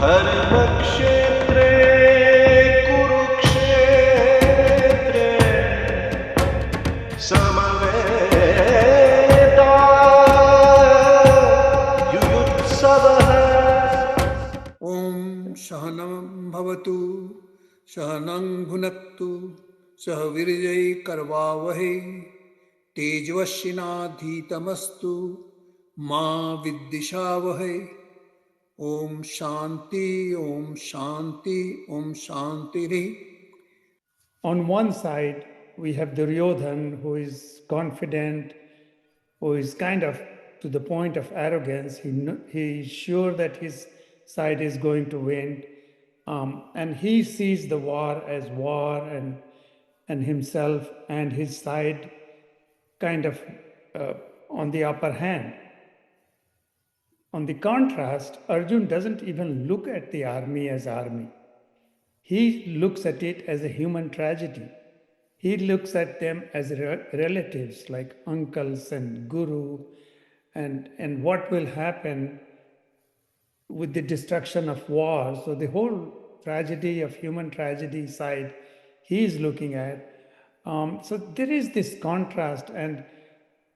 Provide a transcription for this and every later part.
धर्मक्षेत्रे कुरुक्षेत्रे समवेतायुयुत्सवः। Om Sahanam Bhavatu Sahanam Bhunaktu Sahavirjai Karvavahe Tejvashinadhitamastu Ma Viddishavahe. Om Shanti, Om Shanti, Om Shanti. On one side, we have Duryodhan, who is confident, who is kind of to the point of arrogance. He is sure that his side is going to win. And he sees the war as war, and himself and his side kind of on the upper hand. On the contrast, Arjun doesn't even look at the army as army. He looks at it as a human tragedy. He looks at them as relatives like uncles and guru, and what will happen with the destruction of war. So the whole tragedy of human tragedy side he is looking at. So there is this contrast, and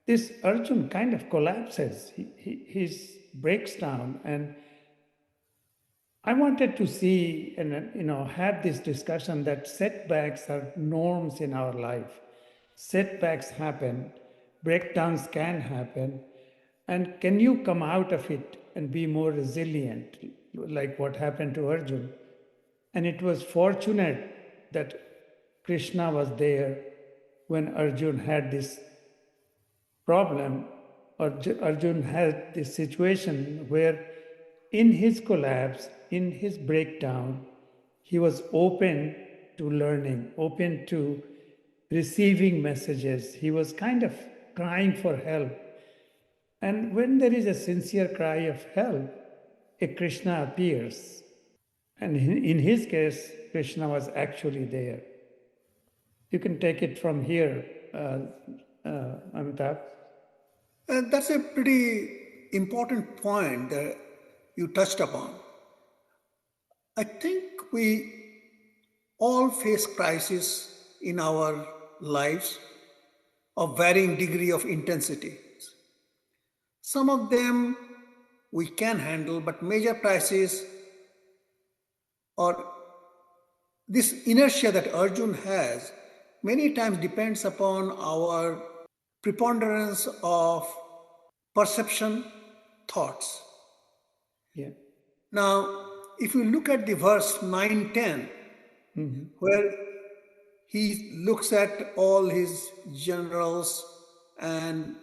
this Arjun kind of collapses. He breaks down, and I wanted to see and have this discussion that setbacks are norms in our life. Setbacks happen, breakdowns can happen, and can you come out of it and be more resilient, like what happened to Arjun? And it was fortunate that Krishna was there when Arjun had this problem. Arjun had this situation where in his collapse, in his breakdown, he was open to learning, open to receiving messages. He was kind of crying for help. And when there is a sincere cry of help, a Krishna appears. And in his case, Krishna was actually there. You can take it from here, Amitabh. That's a pretty important point that you touched upon. I think we all face crises in our lives of varying degree of intensity. Some of them we can handle, but major crises or this inertia that Arjun has many times depends upon our preponderance of perception, thoughts. Yeah. Now, if you look at the verse 9-10, where he looks at all his generals and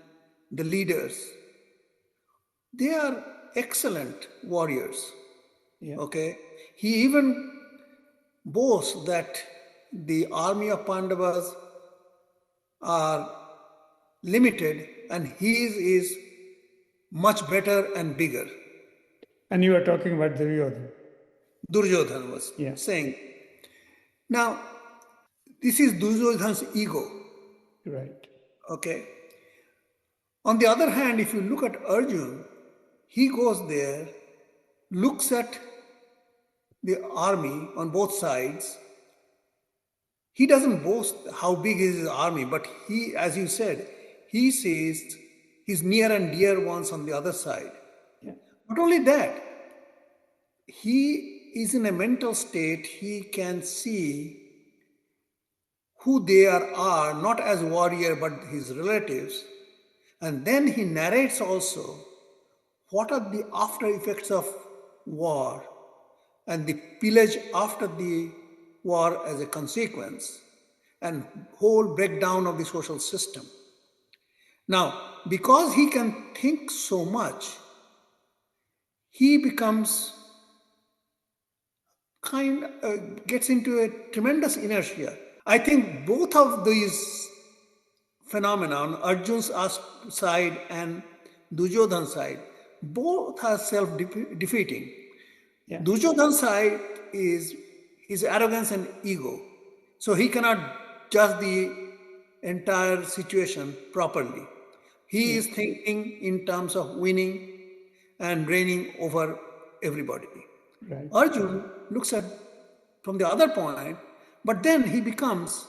the leaders, they are excellent warriors. Yeah. Okay. He even boasts that the army of Pandavas are limited and his is much better and bigger. And you are talking about Duryodhan. Duryodhan was saying. Now, this is Duryodhan's ego. Right. Okay. On the other hand, if you look at Arjun, he goes there, looks at the army on both sides. He doesn't boast how big is his army, but he, as you said, he sees his near and dear ones on the other side. Yeah. Not only that, he is in a mental state, he can see who they are, not as warrior, but his relatives. And then he narrates also what are the after effects of war and the pillage after the war as a consequence and whole breakdown of the social system. Now, because he can think so much, he becomes gets into a tremendous inertia. I think both of these phenomena, Arjun's side and Duryodhan's side, both are self-defeating. Yeah. Duryodhan's side is his arrogance and ego. So he cannot judge the entire situation properly. He is thinking in terms of winning and reigning over everybody. Right. Arjun looks at from the other point, but then he becomes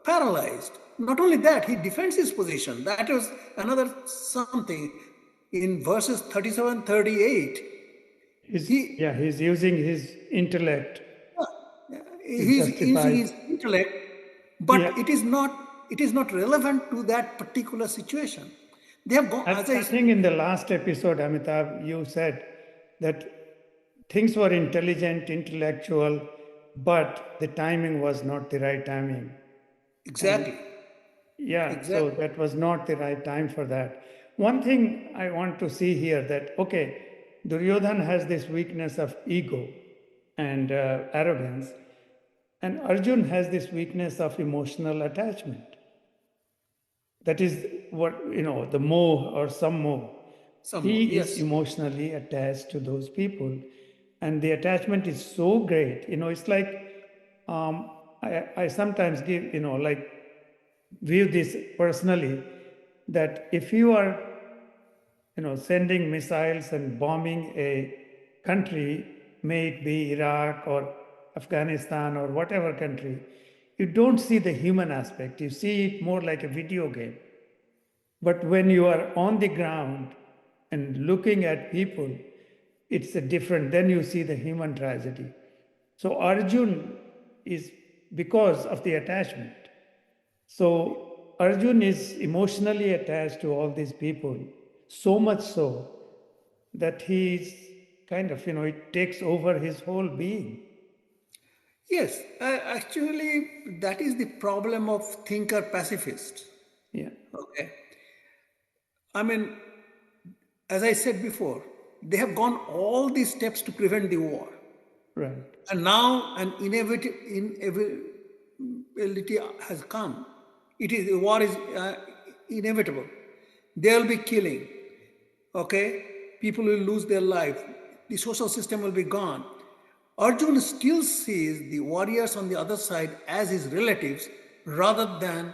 paralyzed. Not only that, he defends his position. That is another something in verses 37, 38. He's using his intellect to He's using justify. his intellect, Yeah, but it is not relevant to that particular situation. They have gone, as I think in the last episode, Amitabh, you said that things were intelligent, intellectual, but the timing was not the right timing. And exactly, yeah, so exactly. that was not the right time for that. One thing I want to see here that, okay, Duryodhan has this weakness of ego and arrogance, and Arjun has this weakness of emotional attachment. That is what, the moh or some moh. Some more, He is yes. emotionally attached to those people. And the attachment is so great. It's like I sometimes give, like view this personally that if you are, sending missiles and bombing a country, may it be Iraq or Afghanistan or whatever country, you don't see the human aspect. You see it more like a video game. But when you are on the ground and looking at people, it's a different, then you see the human tragedy. So Arjun is because of the attachment. So Arjun is emotionally attached to all these people, so much so that he's kind of, it takes over his whole being. Yes, actually, that is the problem of thinker pacifists. Yeah, Okay. I mean, as I said before, they have gone all these steps to prevent the war. right. And now an inevitability has come. The war is inevitable. There will be killing. Okay, people will lose their life. The social system will be gone. Arjuna still sees the warriors on the other side as his relatives rather than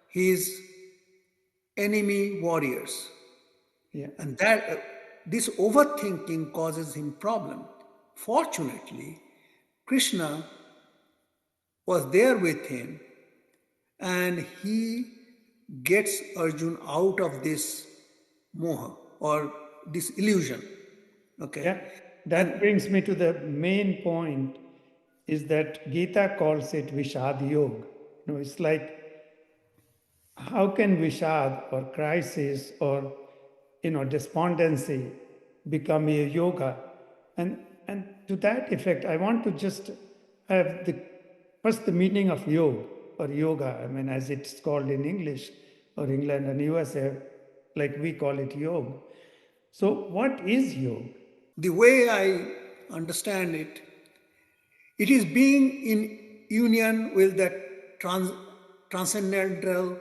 his enemy warriors. Yeah, And that this overthinking causes him problem. Fortunately, Krishna was there with him and he gets Arjun out of this moha or this illusion. Okay. yeah. That And brings me to the main point is that Gita calls it Vishad Yoga. It's like how can Vishad or crisis or despondency become a yoga? And to that effect, I want to just have first the meaning of yoga or yoga. I mean, as it's called in English or England and USA, like we call it yoga. So, what is yoga? the way I understand it, it is being in union with that transcendental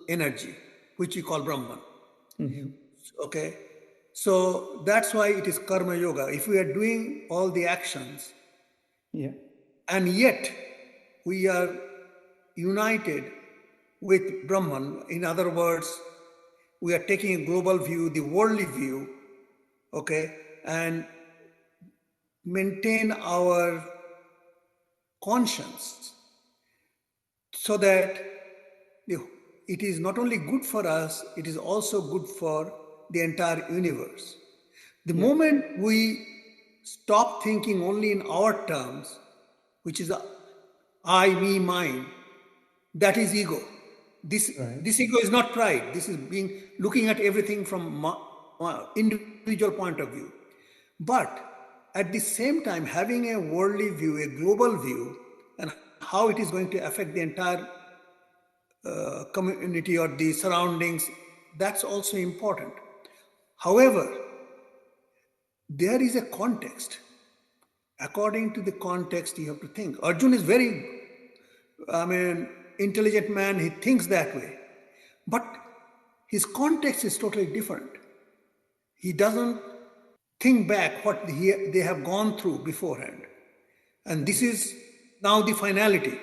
energy, which we call Brahman. Okay. So that's why it is karma yoga. If we are doing all the actions Yeah, and yet we are united with Brahman, in other words, we are taking a global view, the worldly view, okay, and maintain our conscience so that it is not only good for us, it is also good for the entire universe. The yeah, moment we stop thinking only in our terms, which is I, me, mine, that is ego. This, right. this ego is not pride. This is being looking at everything from individual point of view. But at the same time, having a worldly view, a global view, and how it is going to affect the entire community or the surroundings, that's also important. However, there is a context. According to the context, you have to think. Arjun is very, intelligent man. He thinks that way. But his context is totally different. He doesn't think back what they have gone through beforehand. And this is now the finality.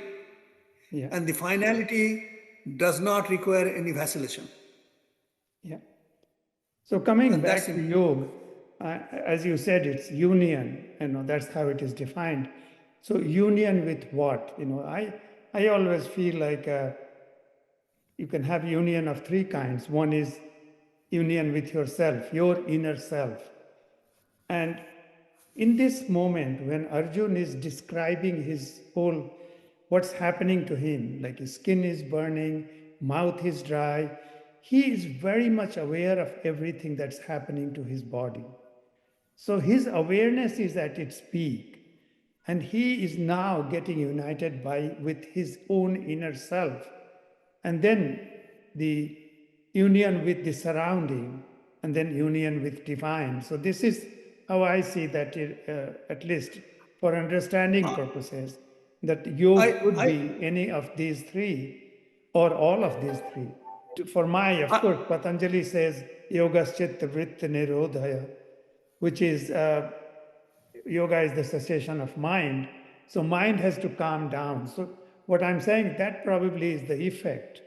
Yeah, And the finality does not require any vacillation. yeah. So coming And that's back to important. yoga, as you said, it's union, that's how it is defined. So union with what? I always feel like you can have union of three kinds. One is union with yourself, your inner self. And in this moment, when Arjun is describing his whole, what's happening to him, like his skin is burning, mouth is dry, he is very much aware of everything that's happening to his body. So his awareness is at its peak, and he is now getting united with his own inner self, and then the union with the surrounding, and then union with divine. So this is how I see that, at least for understanding purposes, that yoga could be any of these three or all of these three. For Maya, of course, Patanjali says yoga chitta vritta nirodhaya, which is yoga is the cessation of mind. So mind has to calm down. So what I'm saying, that probably is the effect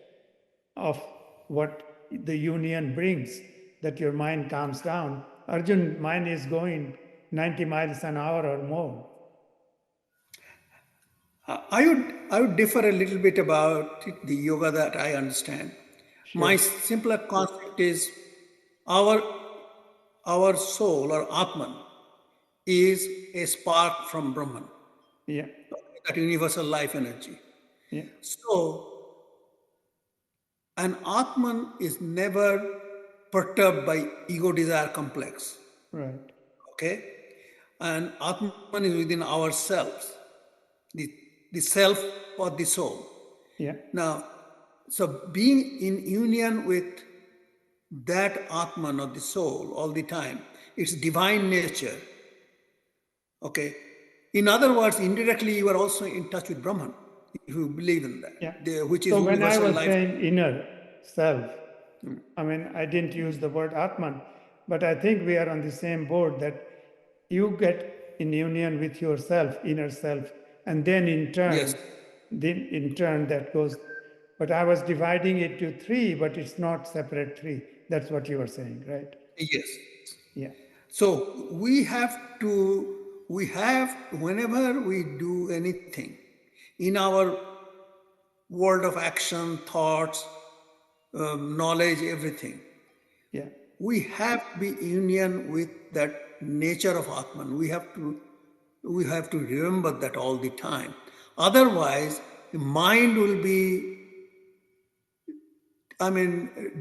of what the union brings, that your mind calms down. Arjun, mind is going 90 miles an hour or more. I would differ a little bit about the yoga that I understand. Sure. My simpler concept is our soul or Atman is a spark from Brahman, Yeah, that universal life energy. yeah, So, an Atman is never perturbed by ego desire complex. right. Okay? And Atman is within ourselves, the self or the soul. Yeah, Now, so being in union with that Atman or the soul all the time, its divine nature. Okay. In other words, indirectly, you are also in touch with Brahman, if you believe in that, yeah. which is So when I universal was life. saying inner self, I mean, I didn't use the word Atman, but I think we are on the same board, that you get in union with yourself, inner self, and then in turn, Yes. that goes. But I was dividing it to three, but it's not separate three. That's what you were saying, right? Yes. Yeah, So whenever we do anything in our world of action, thoughts, knowledge, everything, yeah, we have to be in union with that nature of Atman. We have to remember that all the time. Otherwise, the mind will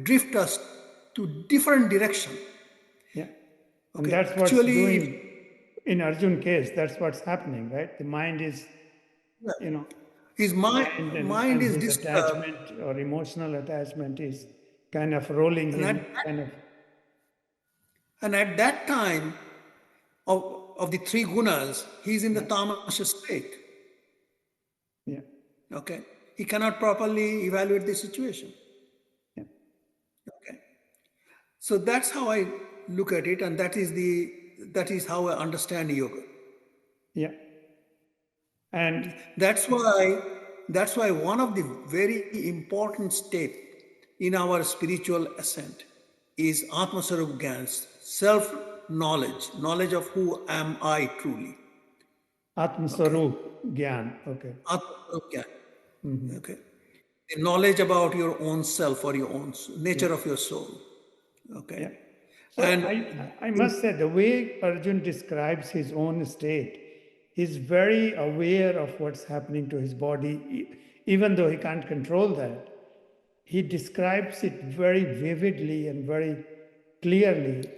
drift us to different direction. yeah. And Okay. that's what's Actually, doing, in Arjun case, that's what's happening, right? The mind is, you know, his mind and is his disturbed. attachment or emotional attachment is kind of rolling And him, kind of. at that time of the three gunas, he is in the Yeah, tamasha state. yeah, Okay. He cannot properly evaluate the situation. yeah, Okay. So that's how I look at it, and that is how I understand yoga. yeah. And That's why one of the very important steps in our spiritual ascent is Atmaswarup Gyan, self-knowledge, knowledge of who am I truly. Atma Okay. Swarup Gyan. Okay. Atmaswarup Gyan. Okay. The knowledge about your own self or your own Yeah, nature of your soul. Okay. yeah. So And I must say, the way Arjun describes his own state, he's very aware of what's happening to his body, even though he can't control that. He describes it very vividly and very clearly,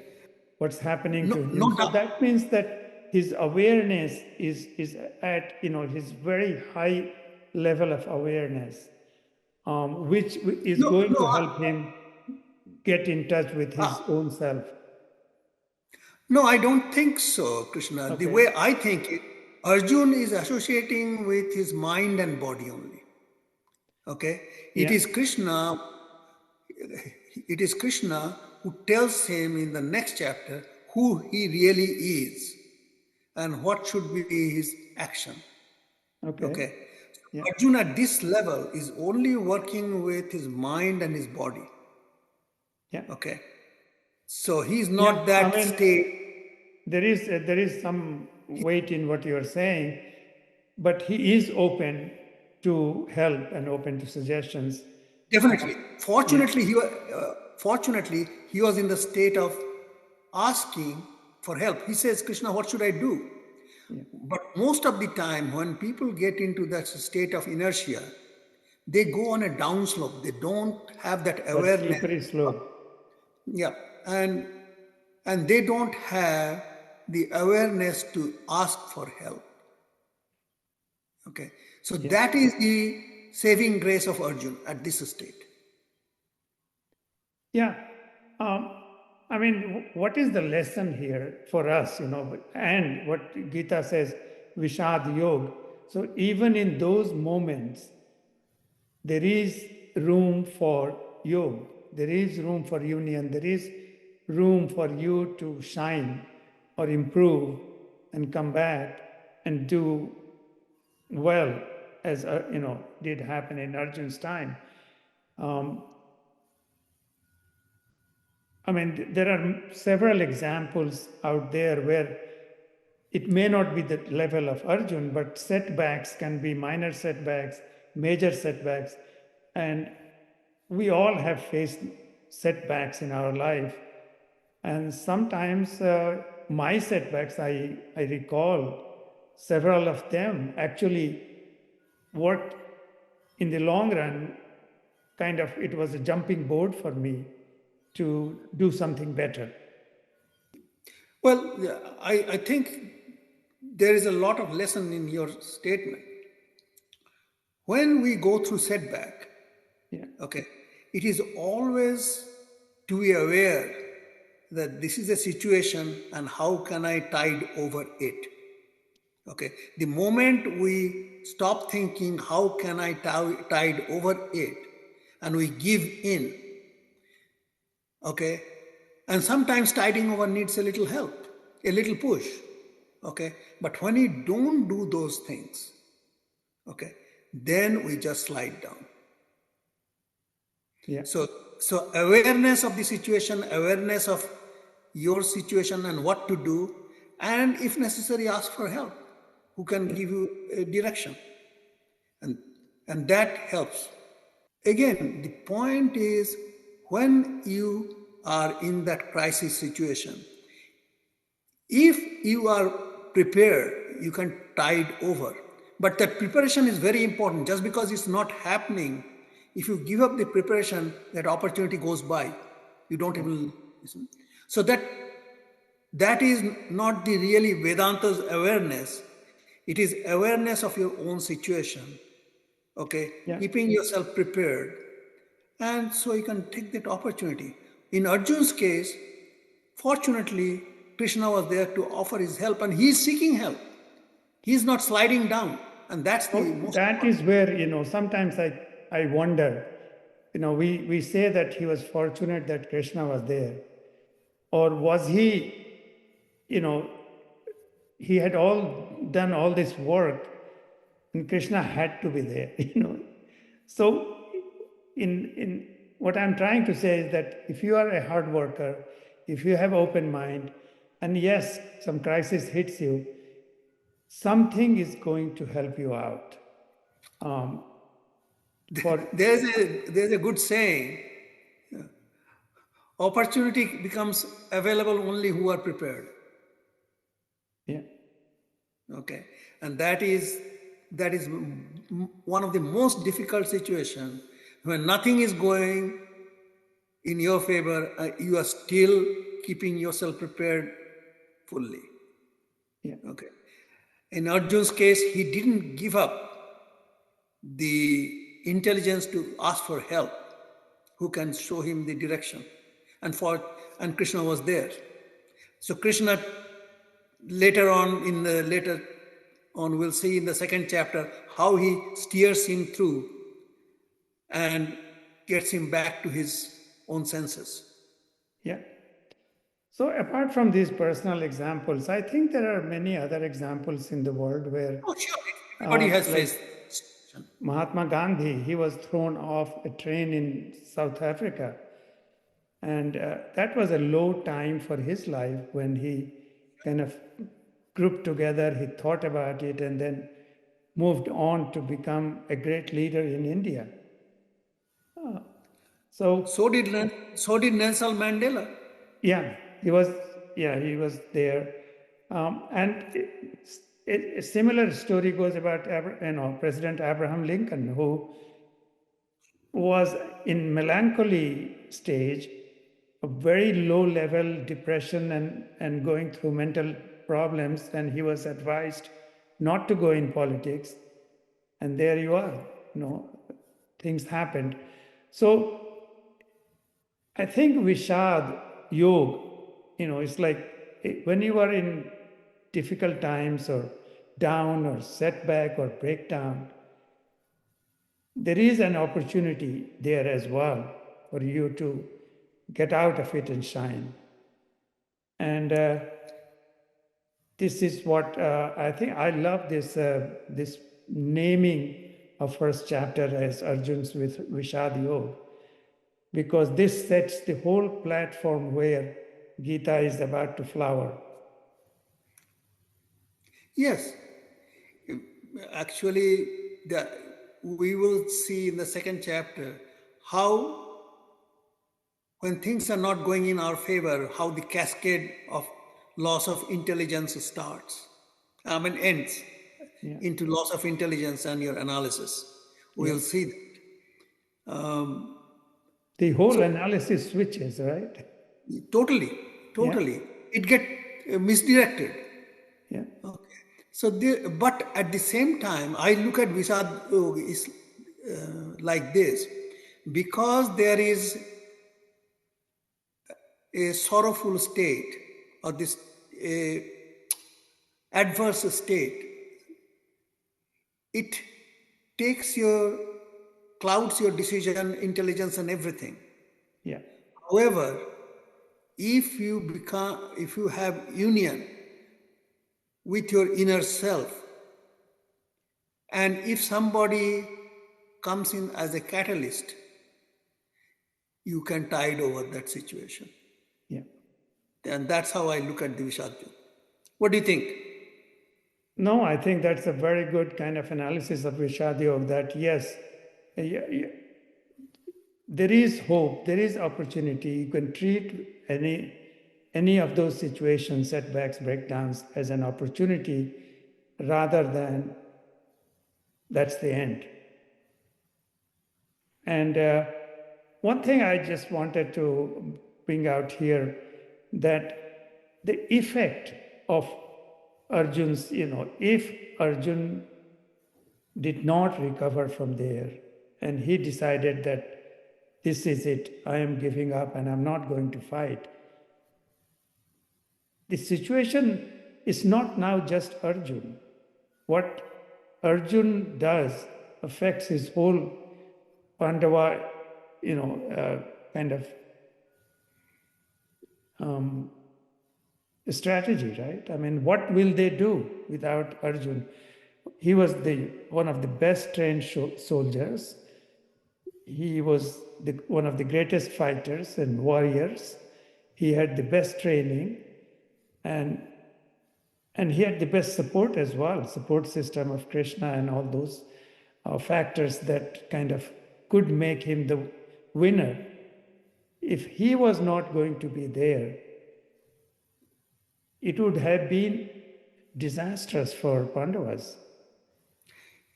what's happening to him. no So doubt. that means that his awareness is at his very high level of awareness, which is No, going no, to help him get in touch with his uh, own self. no, I don't think so, Krishna. The Okay. way I think it, Arjun is associating with his mind and body only. Okay, it Yeah. is Krishna. It is Krishna who tells him in the next chapter who he really is and what should be his action. Okay. Okay, Yeah. Arjuna at this level is only working with his mind and his body. Yeah. Okay, so he's Yeah. not that I mean, state. there is some weight in what you are saying, but he is open to help and open to suggestions. Definitely. Fortunately, he was in the state of asking for help. He says, Krishna, what should I do? But most of the time, when people get into that state of inertia, they go on a downslope. They don't have that But awareness. slippery slope. Yeah, and they don't have the awareness to ask for help. Okay, so that is the saving grace of Arjun at this state. Yeah. I mean, what is the lesson here for us, and what Gita says, Vishad Yoga. So even in those moments, there is room for yoga. There is room for union. There is room for you to shine or improve and come back and do well, as did happen in Arjun's time. I mean, there are several examples out there where it may not be the level of Arjun, but setbacks can be minor setbacks, major setbacks. And we all have faced setbacks in our life. And sometimes my setbacks, I recall several of them actually worked in the long run. Kind of, it was a jumping board for me to do something better. Well, yeah, I think there is a lot of lesson in your statement. When we go through setback, okay, it is always to be aware that this is a situation and how can I tide over it. Okay, the moment we stop thinking how can I tide over it and we give in, okay, and sometimes tiding over needs a little help, a little push, okay, but when we don't do those things, okay, then we just slide down. Yeah. So awareness of the situation, awareness of your situation and what to do, and if necessary, ask for help. Who can give you a direction, and that helps. Again, the point is when you are in that crisis situation, if you are prepared, you can tide over. But that preparation is very important. Just because it's not happening, if you give up the preparation, that opportunity goes by. You don't even listen. So that is not the really Vedanta's awareness. It is awareness of your own situation. Okay, keeping yourself prepared, and so you can take that opportunity. In Arjun's case, fortunately, Krishna was there to offer his help, and he is seeking help. He is not sliding down, and that's the most. That is where sometimes I wonder. We say that he was fortunate that Krishna was there, or was he? He had done all this work, and Krishna had to be there. So, in what I'm trying to say is that if you are a hard worker, if you have open mind, and yes, some crisis hits you, something is going to help you out. There's a good saying: opportunity becomes available only who are prepared. Yeah. Okay, and that is one of the most difficult situations when nothing is going in your favor. You are still keeping yourself prepared fully. Yeah. Okay. In Arjun's case, he didn't give up the intelligence to ask for help. Who can show him the direction? And Krishna was there. So Krishna later on we'll see in the second chapter how he steers him through and gets him back to his own senses. Yeah. So apart from these personal examples, I think there are many other examples in the world where Sure, everybody has faced. Mahatma Gandhi, he was thrown off a train in South Africa. And that was a low time for his life when he kind of grouped together, he thought about it, and then moved on to become a great leader in India. So So did Nelson Mandela. yeah, he was there. And a similar story goes about President Abraham Lincoln, who was in melancholy stage, a very low level depression and going through mental problems, and he was advised not to go in politics. And there you are, things happened. So I think Vishad Yoga, it's like when you are in difficult times or down or setback or breakdown, there is an opportunity there as well for you to get out of it and shine. And this is what I think. I love this naming of first chapter as Arjun's with Vishad Yoga, because this sets the whole platform where Gita is about to flower. Yes, actually, we will see in the second chapter how, when things are not going in our favor, how the cascade of loss of intelligence starts. Ends into loss of intelligence and your analysis. We'll see that. The whole analysis switches, right? Totally. It get misdirected. Yeah. Okay. So, but at the same time, I look at Vishad Yoga is like this, because there is a sorrowful state or this adverse state. It clouds your decision, intelligence, and everything. Yeah. However, if you have union with your inner self, and if somebody comes in as a catalyst, you can tide over that situation. Yeah. And that's how I look at the Vishad Yoga. What do you think? No, I think that's a very good kind of analysis of Vishad Yoga, that yes, there is hope, there is opportunity. You can treat any of those situations, setbacks, breakdowns, as an opportunity rather than that's the end. And one thing I just wanted to bring out here, that the effect of Arjun's, if Arjun did not recover from there and he decided that this is it, I am giving up and I'm not going to fight, the situation is not now just Arjun. What Arjun does affects his whole Pandava, kind of strategy, right? I mean, what will they do without Arjun? He was one of the best trained soldiers. He was one of the greatest fighters and warriors. He had the best training, and he had the best support as well, support system of Krishna and all those factors that kind of could make him the winner. If he was not going to be there, it would have been disastrous for Pandavas.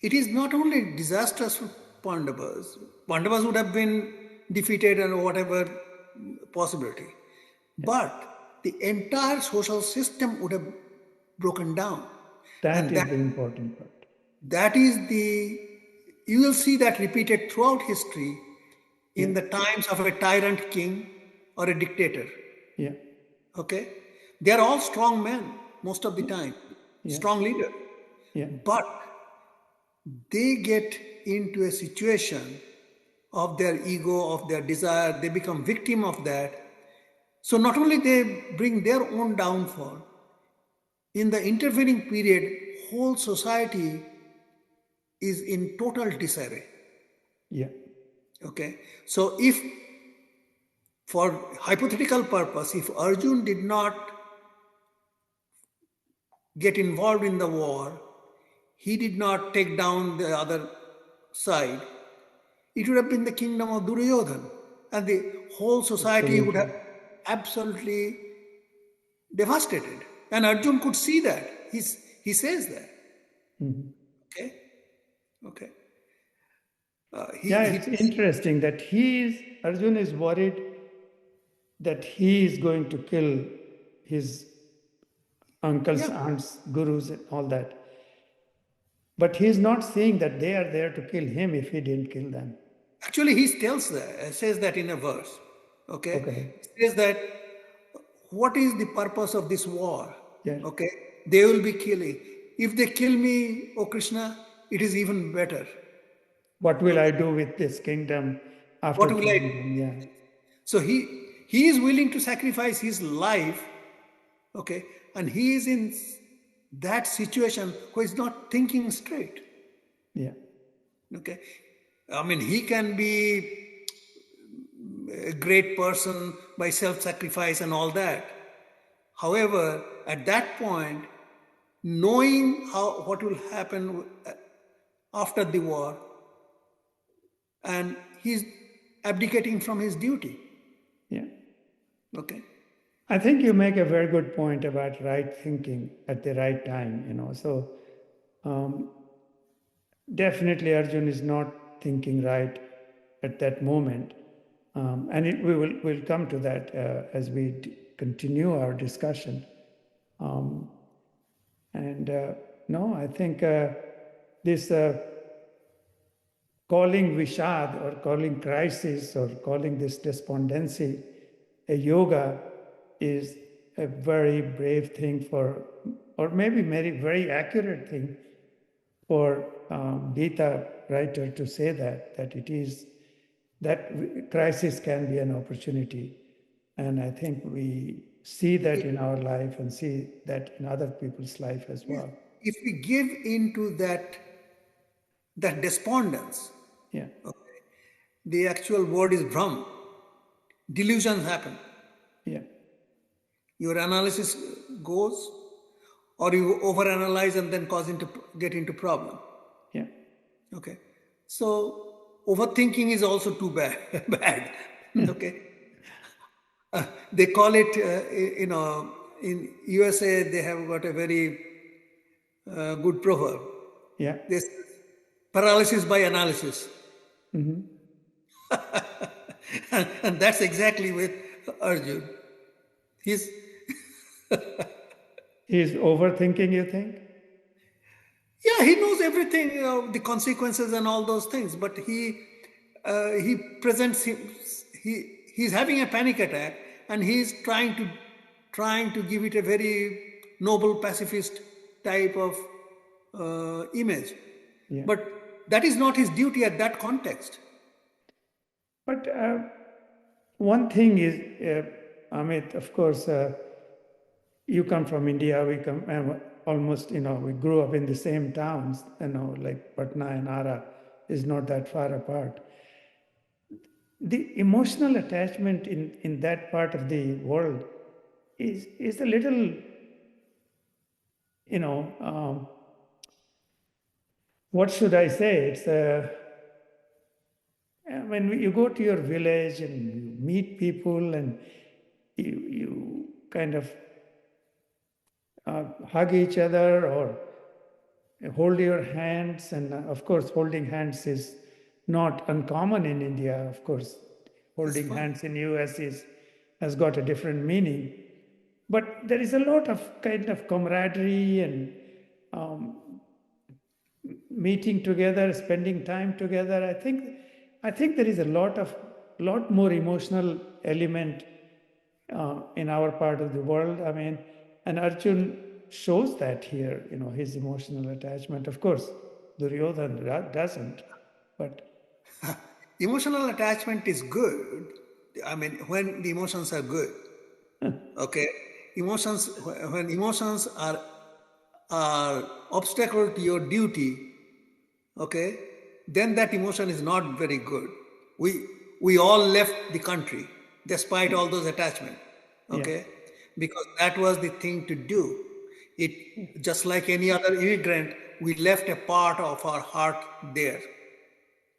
It is not only disastrous for Pandavas. Pandavas would have been defeated and whatever possibility. But the entire social system would have broken down. That is the important part. That is you will see that repeated throughout history in the times of a tyrant king or a dictator. Yeah. Okay? They are all strong men most of the time, strong leader. Yeah. But they get into a situation of their ego, of their desire, they become victim of that. So not only they bring their own downfall, in the intervening period, whole society is in total disarray. Yeah. Okay. So if, for hypothetical purpose, if Arjun did not get involved in the war, he did not take down the other side, it would have been the kingdom of Duryodhan, and the whole society would have Absolutely. absolutely devastated. And Arjun could see that. He says that. Mhm. Okay, okay. Yeah, He it's interesting that Arjun is worried that he is going to kill his uncles, yeah. aunts, gurus, and all that. But he's not saying that they are there to kill him if he didn't kill them. Actually, he tells that, says that in a verse. Okay, Okay. he says that what is the purpose of this war? Yeah. Okay, they will be killing. If they kill me, oh Krishna, it is even better. What will I Okay, do with this kingdom after what will I? killing them? Yeah. So he is willing to sacrifice his life. Okay, and he is in that situation where he's not thinking straight. Yeah. Okay, I mean he can be a great person by self-sacrifice and all that. However, at that point, knowing how what will happen after the war, and he's abdicating from his duty. Yeah. Okay. I think you make a very good point about right thinking at the right time, So um, definitely Arjun is not thinking right at that moment. And we'll come to that as we continue our discussion. Um, and no, I think this calling Vishad or calling crisis or calling this despondency a yoga is a very brave thing or maybe very accurate thing for Gita writer to say that it is, that crisis can be an opportunity. And I think we see that in our life and see that in other people's life as well. If we give into that despondence, Yeah, the actual word is Brahm. Delusions happen. yeah, Your analysis goes, or you overanalyze and then get into problem. yeah. Okay, so overthinking is also too bad. Bad. Okay, they call it. In USA they have got a very good proverb. Yeah. This paralysis by analysis, Mm-hmm. and that's exactly with Arjun. He's Is overthinking, you think? Yeah, he knows everything, the consequences and all those things, but he presents him, he's having a panic attack, and he's trying to give it a very noble pacifist type of image, Yeah. but that is not his duty at that context. But one thing is, Amit, of course, you come from India, we come almost, we grew up in the same towns, like Patna and Ara is not that far apart. The emotional attachment in that part of the world is a little, what should I say? It's when you go to your village and you meet people and you kind of hug each other or hold your hands. And of course, holding hands is not uncommon in India. Of course, That's holding fine. hands in US has got a different meaning. But there is a lot of kind of camaraderie and um, meeting together, spending time together. I think there is a lot more emotional element in our part of the world. I mean, and Arjun shows that here, his emotional attachment. Of course, Duryodhan doesn't, but Emotional attachment is good. I mean, when the emotions are good. Okay, emotions when emotions are obstacle to your duty, okay, then that emotion is not very good. We all left the country despite all those attachment, yeah, okay, because that was the thing to do. It just like any other immigrant, we left a part of our heart there.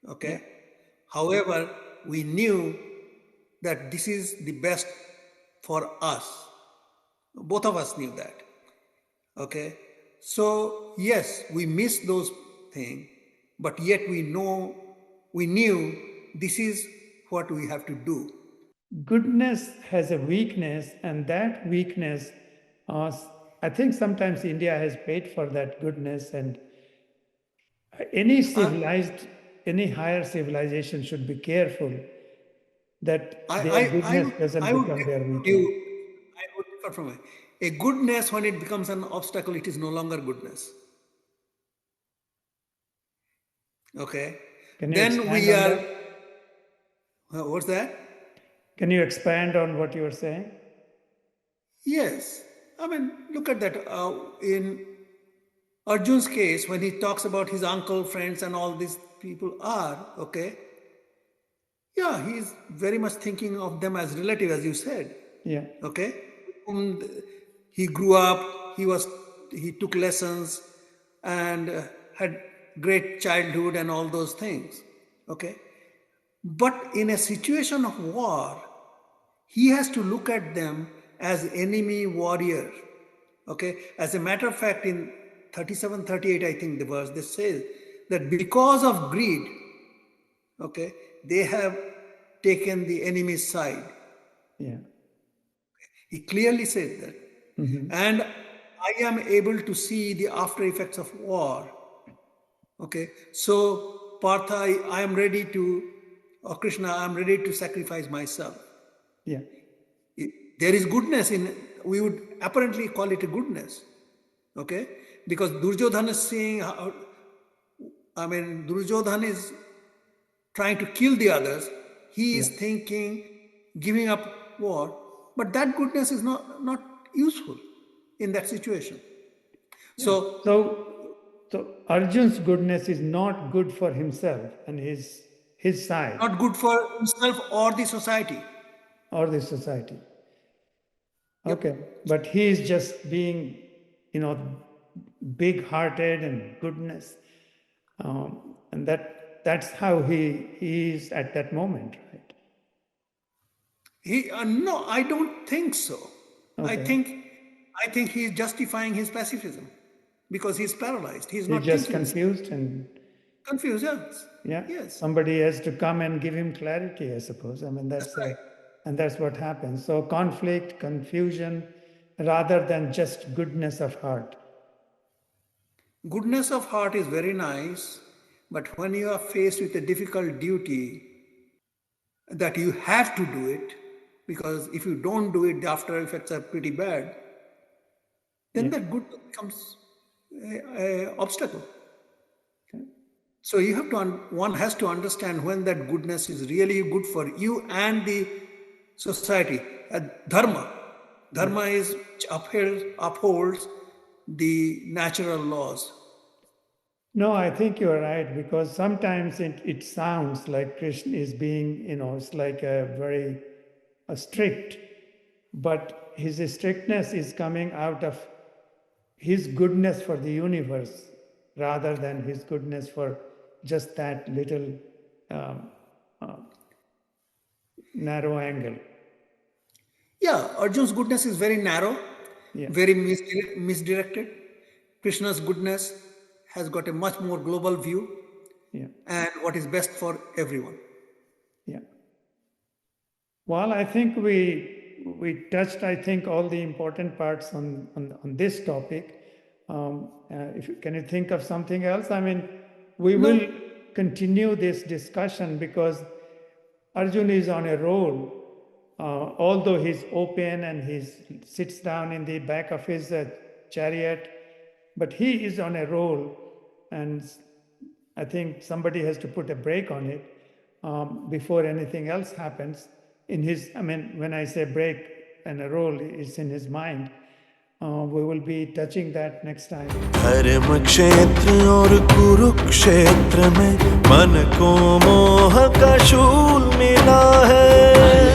Okay. However, we knew that this is the best for us. Both of us knew that. Okay. So yes, we missed those things, but yet we knew this is what we have to do. Goodness has a weakness, and that weakness, I think sometimes India has paid for that goodness, and any higher civilization should be careful that their goodness doesn't become their weakness. I would differ from it. A goodness, when it becomes an obstacle, it is no longer goodness. Okay. Can you Then expand we on are. that? What's that? Can you expand on what you were saying? Yes. I mean, look at that. In Arjun's case, when he talks about his uncle, friends, and all these people are, okay. Yeah, he's very much thinking of them as relative, as you said. Yeah. Okay. He grew up, he took lessons and had great childhood and all those things. Okay. But in a situation of war, he has to look at them as enemy warrior. Okay. As a matter of fact, in 37, 38, I think the verse, they say that because of greed, okay, they have taken the enemy's side. Yeah. He clearly said that. And I am able to see the after effects of war. Okay. So, Partha, I am ready to, or Krishna, I am ready to sacrifice myself. Yeah. There is goodness in, we would apparently call it a goodness. Okay. Because Duryodhana is saying, Duryodhana is trying to kill the others. He is thinking, giving up war. But that goodness is not useful in that situation. So Arjun's goodness is not good for himself and his side. Not good for himself or the society. Or the society. Okay. But he is just being, big-hearted and goodness. And that's how he is at that moment, right? No, I don't think so. Okay. I think he is justifying his pacifism because he's paralyzed. He's He's not just thinking. confused and Confused, yes. yeah. Yes. Somebody has to come and give him clarity, I suppose. I mean, that's right. And that's what happens. So conflict, confusion, rather than just goodness of heart. Goodness of heart is very nice, but when you are faced with a difficult duty that you have to do it, because if you don't do it, the after effects are pretty bad, then that goodness becomes an obstacle. Okay. So you have to, one has to understand when that goodness is really good for you and the society. Dharma is upholds the natural laws. No, I think you're right, because sometimes it sounds like Krishna is being, it's like a very strict, but his strictness is coming out of his goodness for the universe rather than his goodness for just that little narrow angle. Yeah, Arjun's goodness is very narrow, very misdirected. Krishna's goodness has got a much more global view and what is best for everyone. Yeah. Well, I think we touched, all the important parts on this topic. Can you think of something else? I mean, we will continue this discussion because Arjun is on a roll. Although he's open and he sits down in the back of his chariot, but he is on a roll, and I think somebody has to put a brake on it before anything else happens. When I say brake and a roll, it's in his mind. We will be touching that next time. धर्म क्षेत्र और कुरुक्षेत्र में मन को मोह का शूल मिला है।